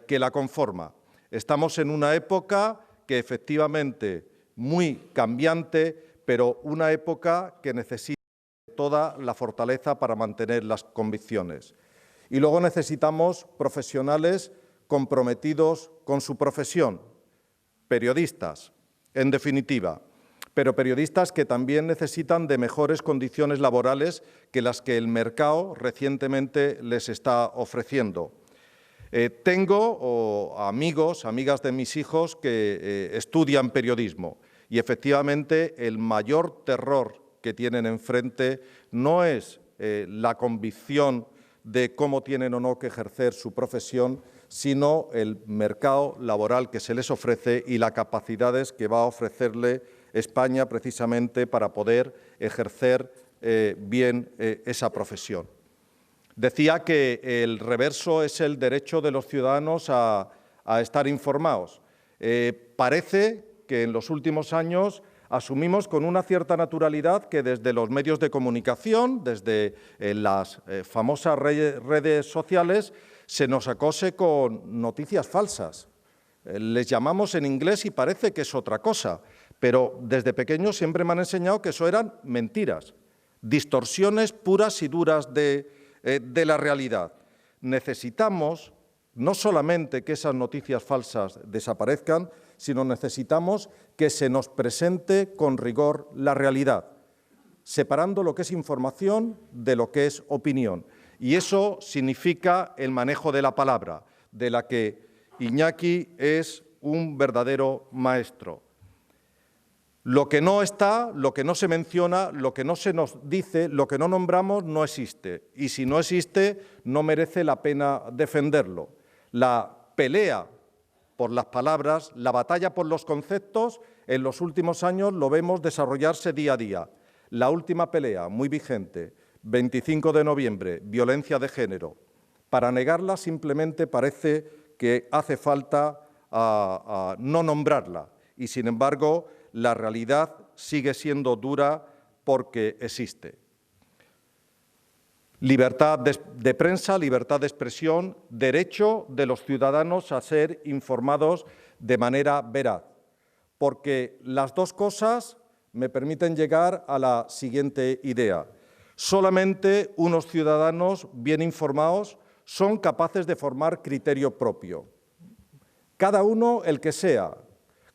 que la conforma. Estamos en una época que efectivamente muy cambiante, pero una época que necesita toda la fortaleza para mantener las convicciones. Y luego necesitamos profesionales comprometidos con su profesión, periodistas, en definitiva, pero periodistas que también necesitan de mejores condiciones laborales que las que el mercado recientemente les está ofreciendo. Tengo amigos, amigas de mis hijos que estudian periodismo y efectivamente el mayor terror que tienen enfrente no es la convicción de cómo tienen o no que ejercer su profesión, sino el mercado laboral que se les ofrece y las capacidades que va a ofrecerle España precisamente para poder ejercer bien esa profesión. Decía que el reverso es el derecho de los ciudadanos a estar informados. Parece que en los últimos años asumimos con una cierta naturalidad que desde los medios de comunicación, desde las famosas redes sociales, se nos acose con noticias falsas. Les llamamos en inglés y parece que es otra cosa, pero desde pequeño siempre me han enseñado que eso eran mentiras, distorsiones puras y duras de la realidad. Necesitamos no solamente que esas noticias falsas desaparezcan, sino necesitamos que se nos presente con rigor la realidad, separando lo que es información de lo que es opinión. Y eso significa el manejo de la palabra, de la que Iñaki es un verdadero maestro. Lo que no está, lo que no se menciona, lo que no se nos dice, lo que no nombramos, no existe. Y si no existe, no merece la pena defenderlo. La pelea por las palabras, la batalla por los conceptos, en los últimos años lo vemos desarrollarse día a día. La última pelea, muy vigente, 25 de noviembre, violencia de género. Para negarla simplemente parece que hace falta no nombrarla. Y, sin embargo, la realidad sigue siendo dura porque existe. Libertad de prensa, libertad de expresión, derecho de los ciudadanos a ser informados de manera veraz, porque las dos cosas me permiten llegar a la siguiente idea. Solamente unos ciudadanos bien informados son capaces de formar criterio propio. Cada uno el que sea,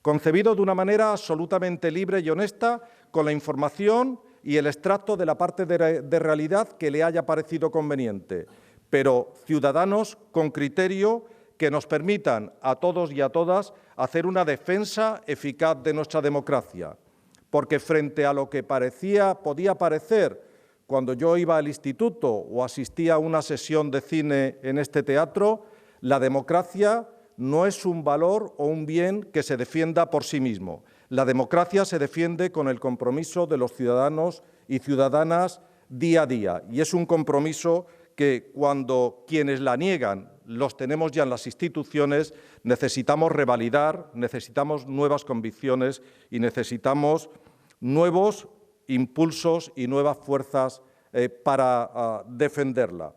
concebido de una manera absolutamente libre y honesta, con la información y el extracto de la parte de realidad que le haya parecido conveniente, pero ciudadanos con criterio que nos permitan a todos y a todas hacer una defensa eficaz de nuestra democracia. Porque frente a lo que podía parecer cuando yo iba al instituto o asistía a una sesión de cine en este teatro, la democracia no es un valor o un bien que se defienda por sí mismo. La democracia se defiende con el compromiso de los ciudadanos y ciudadanas día a día. Y es un compromiso que cuando quienes la niegan los tenemos ya en las instituciones, necesitamos revalidar, necesitamos nuevas convicciones y necesitamos nuevos impulsos y nuevas fuerzas para defenderla.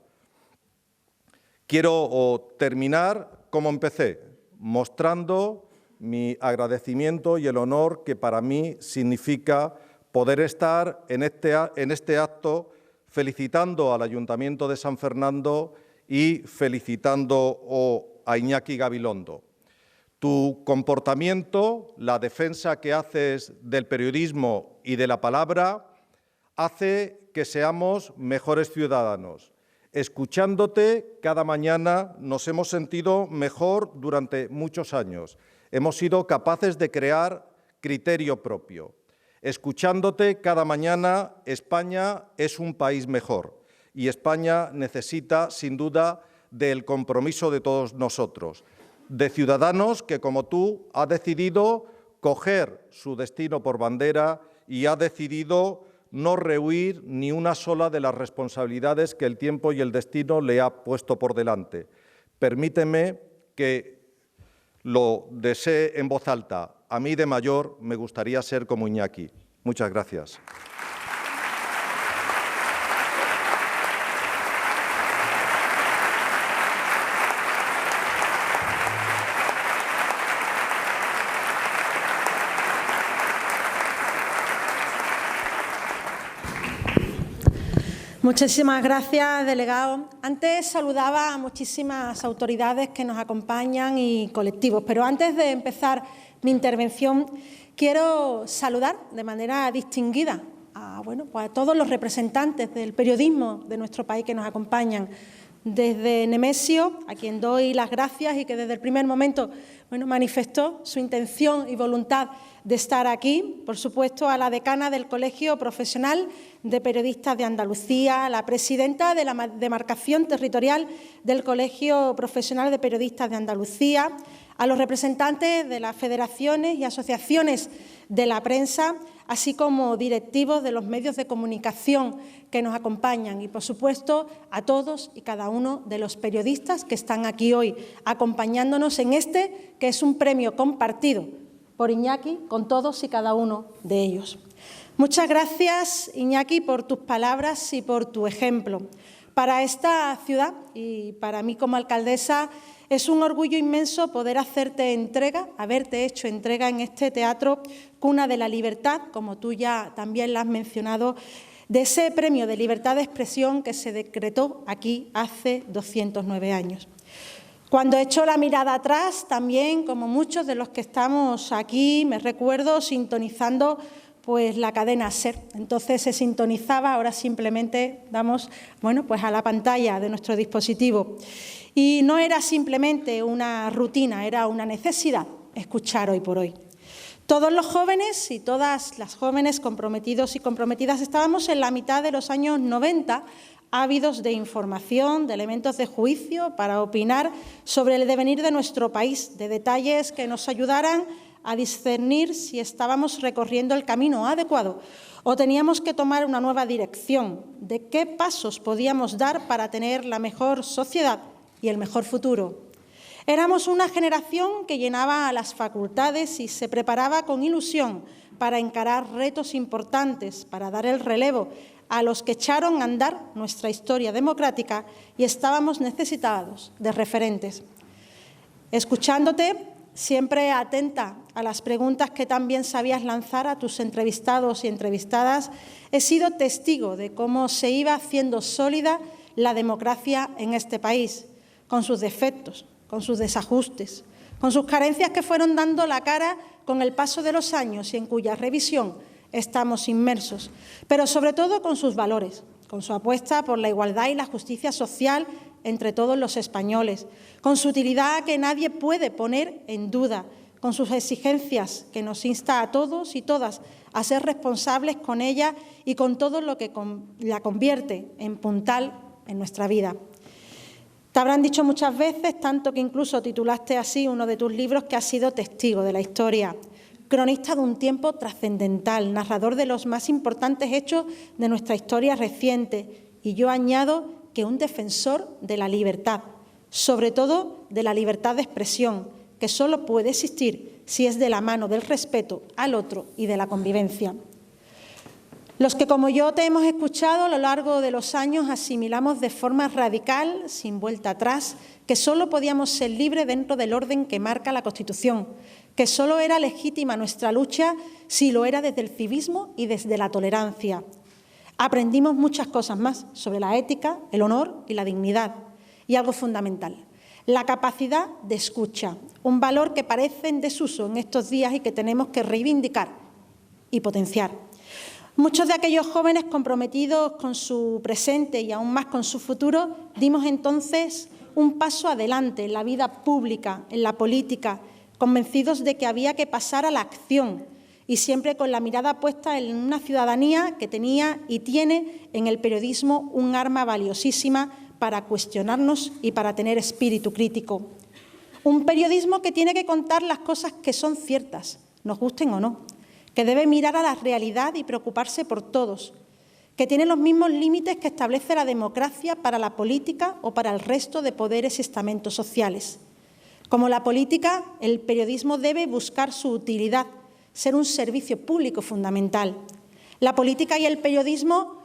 Quiero terminar como empecé, mostrando mi agradecimiento y el honor que para mí significa poder estar en este acto felicitando al Ayuntamiento de San Fernando y felicitando a Iñaki Gabilondo. Tu comportamiento, la defensa que haces del periodismo y de la palabra, hace que seamos mejores ciudadanos. Escuchándote cada mañana nos hemos sentido mejor durante muchos años. Hemos sido capaces de crear criterio propio. Escuchándote cada mañana, España es un país mejor y España necesita, sin duda, del compromiso de todos nosotros, de ciudadanos que, como tú, ha decidido coger su destino por bandera y ha decidido no rehuir ni una sola de las responsabilidades que el tiempo y el destino le ha puesto por delante. Permíteme que lo desee en voz alta. A mí de mayor me gustaría ser como Iñaki. Muchas gracias. Muchísimas gracias, delegado. Antes saludaba a muchísimas autoridades que nos acompañan y colectivos, pero antes de empezar mi intervención quiero saludar de manera distinguida a todos los representantes del periodismo de nuestro país que nos acompañan. Desde Nemesio, a quien doy las gracias y que desde el primer momento manifestó su intención y voluntad de estar aquí, por supuesto a la decana del Colegio Profesional de Periodistas de Andalucía, a la presidenta de la demarcación territorial del Colegio Profesional de Periodistas de Andalucía, a los representantes de las federaciones y asociaciones de la prensa, así como directivos de los medios de comunicación que nos acompañan y, por supuesto, a todos y cada uno de los periodistas que están aquí hoy acompañándonos en este, que es un premio compartido por Iñaki con todos y cada uno de ellos. Muchas gracias, Iñaki, por tus palabras y por tu ejemplo. Para esta ciudad y para mí como alcaldesa es un orgullo inmenso poder haberte hecho entrega en este teatro Cuna de la Libertad, como tú ya también lo has mencionado, de ese premio de libertad de expresión que se decretó aquí hace 209 años. Cuando echo la mirada atrás, también, como muchos de los que estamos aquí, me recuerdo sintonizando pues la cadena SER. Entonces se sintonizaba, ahora simplemente damos pues a la pantalla de nuestro dispositivo. Y no era simplemente una rutina, era una necesidad escuchar hoy por hoy. Todos los jóvenes y todas las jóvenes comprometidos y comprometidas estábamos en la mitad de los años 90, ávidos de información, de elementos de juicio para opinar sobre el devenir de nuestro país, de detalles que nos ayudaran a discernir si estábamos recorriendo el camino adecuado o teníamos que tomar una nueva dirección, de qué pasos podíamos dar para tener la mejor sociedad y el mejor futuro. Éramos una generación que llenaba las facultades y se preparaba con ilusión para encarar retos importantes, para dar el relevo a los que echaron a andar nuestra historia democrática y estábamos necesitados de referentes. Escuchándote, siempre atenta a las preguntas que también sabías lanzar a tus entrevistados y entrevistadas, he sido testigo de cómo se iba haciendo sólida la democracia en este país, con sus defectos, con sus desajustes, con sus carencias que fueron dando la cara con el paso de los años y en cuya revisión estamos inmersos, pero sobre todo con sus valores, con su apuesta por la igualdad y la justicia social entre todos los españoles, con su utilidad que nadie puede poner en duda, con sus exigencias que nos insta a todos y todas a ser responsables con ella y con todo lo que la convierte en puntal en nuestra vida. Te habrán dicho muchas veces, tanto que incluso titulaste así uno de tus libros, que has sido testigo de la historia, cronista de un tiempo trascendental, narrador de los más importantes hechos de nuestra historia reciente, y yo añado que un defensor de la libertad, sobre todo de la libertad de expresión, que solo puede existir si es de la mano del respeto al otro y de la convivencia. Los que, como yo, te hemos escuchado a lo largo de los años, asimilamos de forma radical, sin vuelta atrás, que solo podíamos ser libres dentro del orden que marca la Constitución, que solo era legítima nuestra lucha si lo era desde el civismo y desde la tolerancia. Aprendimos muchas cosas más sobre la ética, el honor y la dignidad. Y algo fundamental, la capacidad de escucha, un valor que parece en desuso en estos días y que tenemos que reivindicar y potenciar. Muchos de aquellos jóvenes comprometidos con su presente y aún más con su futuro, dimos entonces un paso adelante en la vida pública, en la política, convencidos de que había que pasar a la acción y siempre con la mirada puesta en una ciudadanía que tenía y tiene en el periodismo un arma valiosísima para cuestionarnos y para tener espíritu crítico. Un periodismo que tiene que contar las cosas que son ciertas, nos gusten o no, que debe mirar a la realidad y preocuparse por todos, que tiene los mismos límites que establece la democracia para la política o para el resto de poderes y estamentos sociales. Como la política, el periodismo debe buscar su utilidad, ser un servicio público fundamental. La política y el periodismo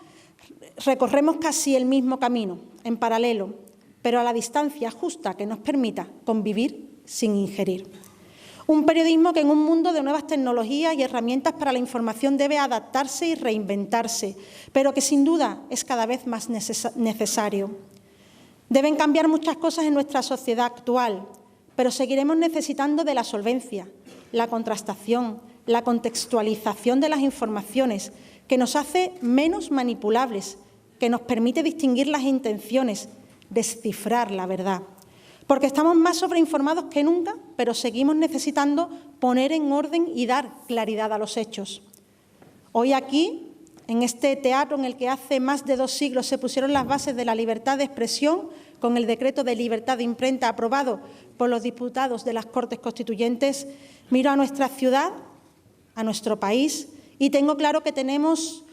recorremos casi el mismo camino, en paralelo, pero a la distancia justa que nos permita convivir sin ingerir. Un periodismo que en un mundo de nuevas tecnologías y herramientas para la información debe adaptarse y reinventarse, pero que sin duda es cada vez más necesario. Deben cambiar muchas cosas en nuestra sociedad actual, pero seguiremos necesitando de la solvencia, la contrastación, la contextualización de las informaciones, que nos hace menos manipulables, que nos permite distinguir las intenciones, descifrar la verdad. Porque estamos más sobreinformados que nunca, pero seguimos necesitando poner en orden y dar claridad a los hechos. Hoy aquí, en este teatro en el que hace más de 2 siglos se pusieron las bases de la libertad de expresión, con el decreto de libertad de imprenta aprobado por los diputados de las Cortes Constituyentes, miro a nuestra ciudad, a nuestro país, y tengo claro que tenemos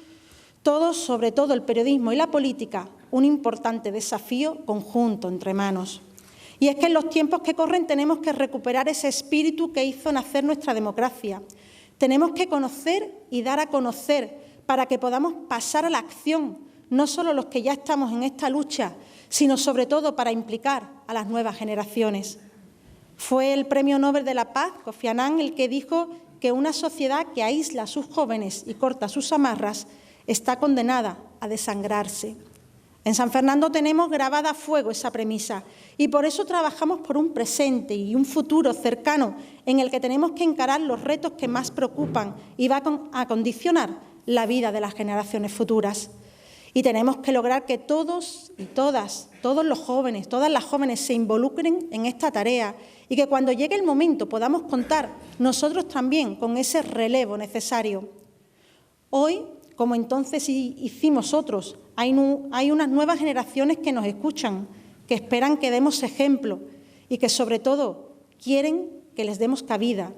todos, sobre todo el periodismo y la política, un importante desafío conjunto entre manos. Y es que en los tiempos que corren tenemos que recuperar ese espíritu que hizo nacer nuestra democracia. Tenemos que conocer y dar a conocer para que podamos pasar a la acción, no solo los que ya estamos en esta lucha, sino sobre todo para implicar a las nuevas generaciones. Fue el Premio Nobel de la Paz, Kofi Annan, el que dijo que una sociedad que aísla a sus jóvenes y corta sus amarras está condenada a desangrarse. En San Fernando tenemos grabada a fuego esa premisa y por eso trabajamos por un presente y un futuro cercano en el que tenemos que encarar los retos que más preocupan y van a condicionar la vida de las generaciones futuras. Y tenemos que lograr que todos y todas, todos los jóvenes, todas las jóvenes se involucren en esta tarea y que cuando llegue el momento podamos contar nosotros también con ese relevo necesario. Hoy, como entonces hicimos otros, hay unas nuevas generaciones que nos escuchan, que esperan que demos ejemplo y que, sobre todo, quieren que les demos cabida.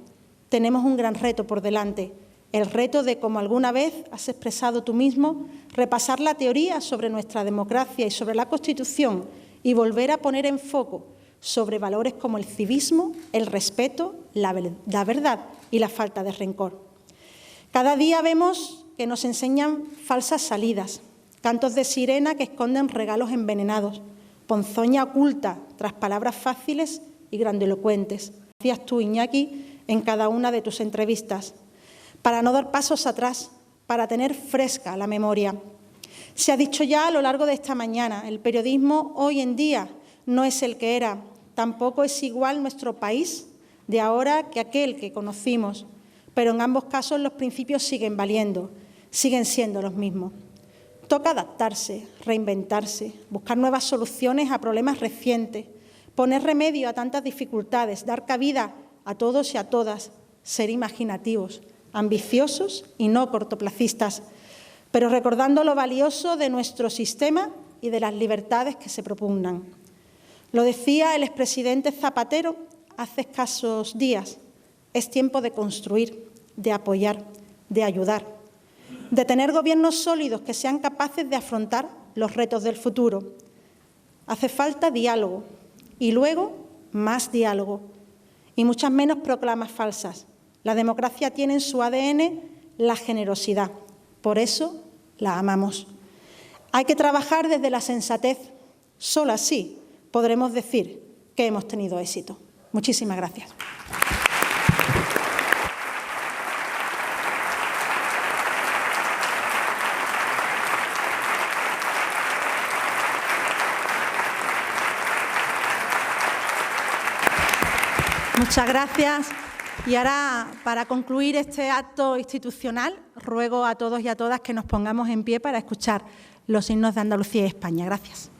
Tenemos un gran reto por delante, el reto de, como alguna vez has expresado tú mismo, repasar la teoría sobre nuestra democracia y sobre la Constitución y volver a poner en foco sobre valores como el civismo, el respeto, la verdad y la falta de rencor. Cada día vemos que nos enseñan falsas salidas, cantos de sirena que esconden regalos envenenados, ponzoña oculta tras palabras fáciles y grandilocuentes. Decías tú, Iñaki, en cada una de tus entrevistas, para no dar pasos atrás, para tener fresca la memoria. Se ha dicho ya a lo largo de esta mañana, el periodismo hoy en día no es el que era, tampoco es igual nuestro país de ahora que aquel que conocimos, pero en ambos casos los principios siguen valiendo, siguen siendo los mismos. Toca adaptarse, reinventarse, buscar nuevas soluciones a problemas recientes, poner remedio a tantas dificultades, dar cabida a todos y a todas, ser imaginativos, ambiciosos y no cortoplacistas, pero recordando lo valioso de nuestro sistema y de las libertades que se propugnan. Lo decía el expresidente Zapatero hace escasos días, es tiempo de construir, de apoyar, de ayudar, de tener gobiernos sólidos que sean capaces de afrontar los retos del futuro. Hace falta diálogo y luego más diálogo y muchas menos proclamas falsas. La democracia tiene en su ADN la generosidad, por eso la amamos. Hay que trabajar desde la sensatez, solo así podremos decir que hemos tenido éxito. Muchísimas gracias. Muchas gracias. Y ahora, para concluir este acto institucional, ruego a todos y a todas que nos pongamos en pie para escuchar los himnos de Andalucía y España. Gracias.